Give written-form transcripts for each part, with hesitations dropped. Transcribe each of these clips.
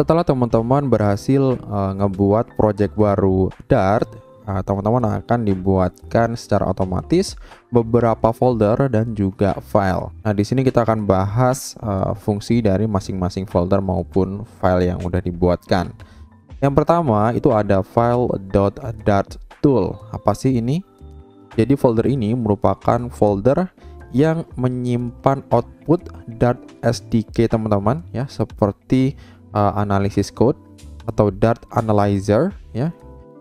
Setelah teman-teman berhasil ngebuat project baru Dart, teman-teman akan dibuatkan secara otomatis beberapa folder dan juga file. Nah, di sini kita akan bahas fungsi dari masing-masing folder maupun file yang udah dibuatkan. Yang pertama itu ada file.dart_tool. Apa sih ini? Jadi folder ini merupakan folder yang menyimpan output Dart SDK teman-teman ya, seperti analisis code atau Dart Analyzer ya.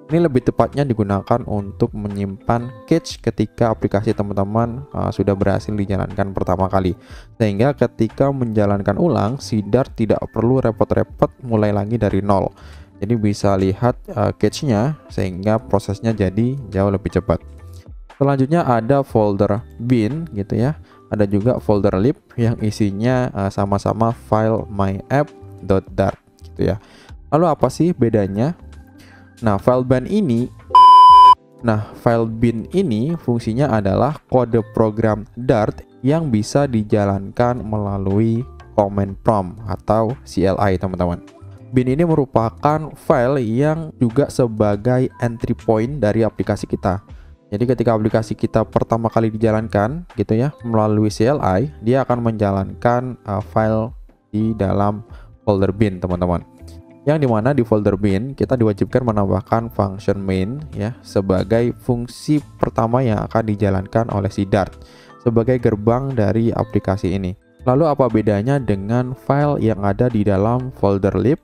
Ini lebih tepatnya digunakan untuk menyimpan cache ketika aplikasi teman-teman sudah berhasil dijalankan pertama kali, sehingga ketika menjalankan ulang si Dart tidak perlu repot-repot mulai lagi dari nol. Jadi bisa lihat cache-nya sehingga prosesnya jadi jauh lebih cepat. Selanjutnya ada folder bin gitu ya. Ada juga folder lib yang isinya sama-sama file myapp.dart gitu ya. Lalu apa sih bedanya? Nah, file bin ini fungsinya adalah kode program Dart yang bisa dijalankan melalui command prompt atau CLI, teman-teman. Bin ini merupakan file yang juga sebagai entry point dari aplikasi kita. Jadi ketika aplikasi kita pertama kali dijalankan gitu ya melalui CLI, dia akan menjalankan file di dalam folder bin, teman-teman. Yang dimana di folder bin kita diwajibkan menambahkan function main ya sebagai fungsi pertama yang akan dijalankan oleh si Dart sebagai gerbang dari aplikasi ini. Lalu apa bedanya dengan file yang ada di dalam folder lib?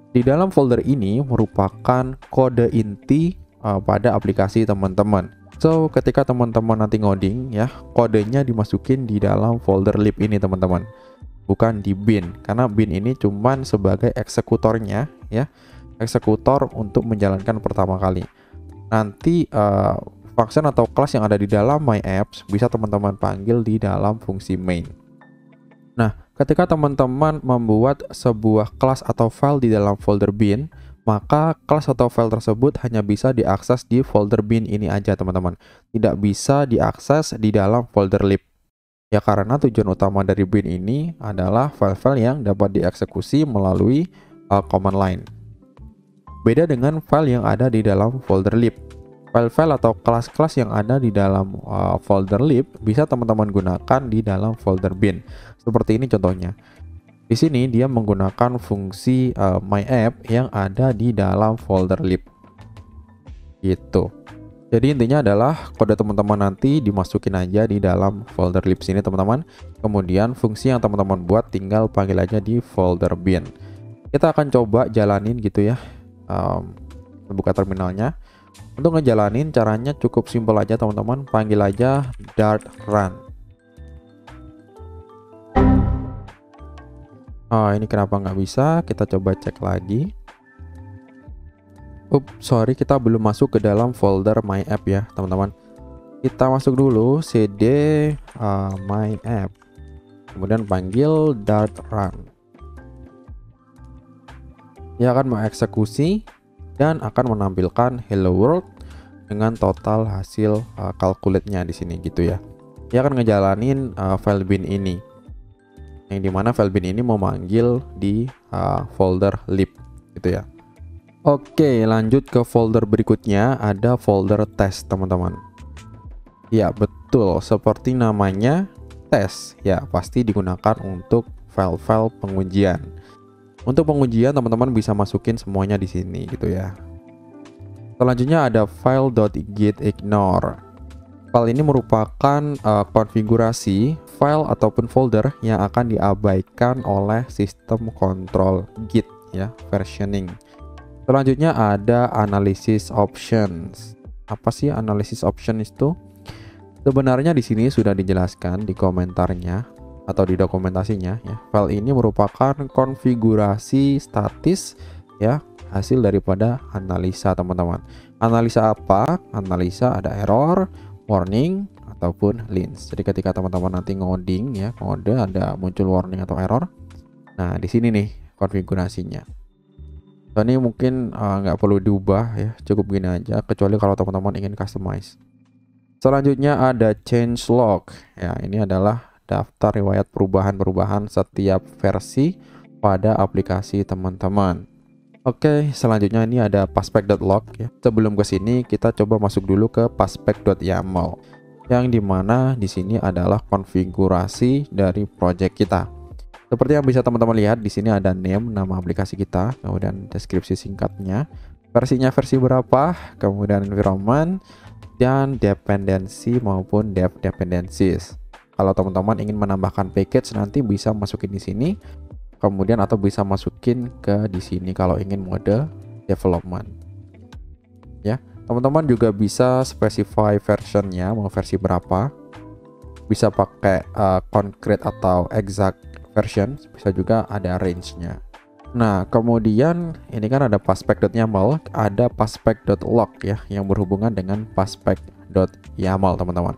Di dalam folder ini merupakan kode inti pada aplikasi teman-teman. So ketika teman-teman nanti ngoding ya, kodenya dimasukin di dalam folder lib ini, teman-teman, bukan di bin, karena bin ini cuman sebagai eksekutornya ya, eksekutor untuk menjalankan pertama kali. Nanti function atau kelas yang ada di dalam my apps bisa teman-teman panggil di dalam fungsi main. Nah, ketika teman-teman membuat sebuah kelas atau file di dalam folder bin, maka kelas atau file tersebut hanya bisa diakses di folder bin ini aja, teman-teman. Tidak bisa diakses di dalam folder lib. Ya karena tujuan utama dari bin ini adalah file-file yang dapat dieksekusi melalui command line. Beda dengan file yang ada di dalam folder lib. File-file atau kelas-kelas yang ada di dalam folder lib bisa teman-teman gunakan di dalam folder bin. Seperti ini contohnya. Di sini dia menggunakan fungsi myapp yang ada di dalam folder lib. Gitu. Jadi intinya adalah kode teman-teman nanti dimasukin aja di dalam folder lib sini, teman-teman. Kemudian fungsi yang teman-teman buat tinggal panggil aja di folder bin. Kita akan coba jalanin gitu ya. Buka terminalnya. Untuk ngejalanin caranya cukup simpel aja, teman-teman. Panggil aja dart run. Ini kenapa nggak bisa? Kita coba cek lagi. Sorry, kita belum masuk ke dalam folder myapp ya, teman-teman. Kita masuk dulu cd myapp, kemudian panggil dart run. Dia akan mengeksekusi dan akan menampilkan hello world dengan total hasil calculate-nya di sini gitu ya. Dia akan ngejalanin file bin ini, yang dimana file bin ini memanggil di folder lib gitu ya. Oke, lanjut ke folder berikutnya, ada folder test, teman-teman. Ya betul, seperti namanya tes ya, pasti digunakan untuk file-file pengujian. Untuk pengujian teman-teman bisa masukin semuanya di sini gitu ya. Selanjutnya ada file.gitignore. File ini merupakan konfigurasi file ataupun folder yang akan diabaikan oleh sistem kontrol Git ya, versioning. Selanjutnya ada analysis options. Apa sih analysis options itu? Sebenarnya di sini sudah dijelaskan di komentarnya atau di dokumentasinya ya. File ini merupakan konfigurasi statis ya, hasil daripada analisa, teman-teman. Analisa apa? Analisa ada error, warning ataupun links. Jadi ketika teman-teman nanti ngoding ya, kode ada muncul warning atau error. Nah, di sini nih konfigurasinya. So, ini mungkin nggak perlu diubah ya, cukup gini aja, kecuali kalau teman-teman ingin customize. Selanjutnya ada change log ya, ini adalah daftar riwayat perubahan-perubahan setiap versi pada aplikasi teman-teman. Oke, selanjutnya ini ada paspec.log ya. Sebelum ke sini kita coba masuk dulu ke paspec.yaml, yang dimana di sini adalah konfigurasi dari project kita. Seperti yang bisa teman-teman lihat di sini ada name, nama aplikasi kita, kemudian deskripsi singkatnya, versinya versi berapa, kemudian environment, dan dependensi maupun dev dependencies. Kalau teman-teman ingin menambahkan package nanti bisa masukin di sini. Kemudian atau bisa masukin ke di sini kalau ingin mode development. Ya, teman-teman juga bisa specify versionnya, mau versi berapa. Bisa pakai concrete atau exact version, bisa juga ada range-nya. Nah, kemudian ini kan ada paspec.yaml, ada paspec.log ya yang berhubungan dengan paspec.yaml, teman-teman.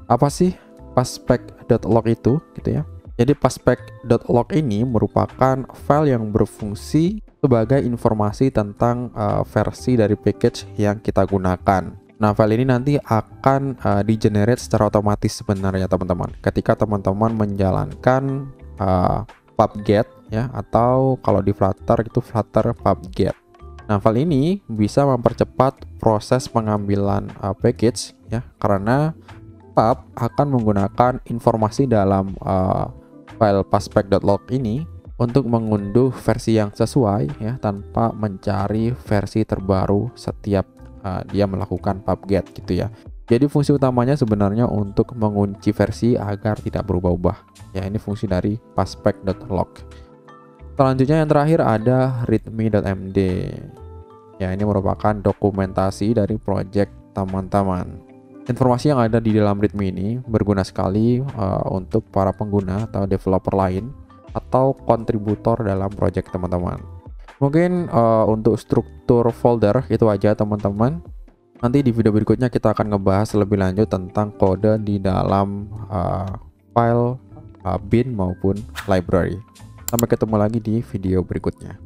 Apa sih paspec.log itu gitu ya? Jadi paspec.log ini merupakan file yang berfungsi sebagai informasi tentang versi dari package yang kita gunakan. Nah, file ini nanti akan di-generate secara otomatis sebenarnya teman-teman. Ketika teman-teman menjalankan pub-get ya, atau kalau di Flutter itu Flutter pub-get. Nah, file ini bisa mempercepat proses pengambilan package ya, karena pub akan menggunakan informasi dalam file paspec.log ini untuk mengunduh versi yang sesuai ya, tanpa mencari versi terbaru setiap dia melakukan pub-get gitu ya. Jadi fungsi utamanya sebenarnya untuk mengunci versi agar tidak berubah-ubah ya. Ini fungsi dari paspec.log. Selanjutnya yang terakhir ada readme.md ya, ini merupakan dokumentasi dari project teman-teman. Informasi yang ada di dalam readme ini berguna sekali untuk para pengguna atau developer lain atau kontributor dalam project teman-teman. Mungkin untuk struktur folder itu aja teman-teman. Nanti di video berikutnya kita akan ngebahas lebih lanjut tentang kode di dalam file bin maupun library. Sampai ketemu lagi di video berikutnya.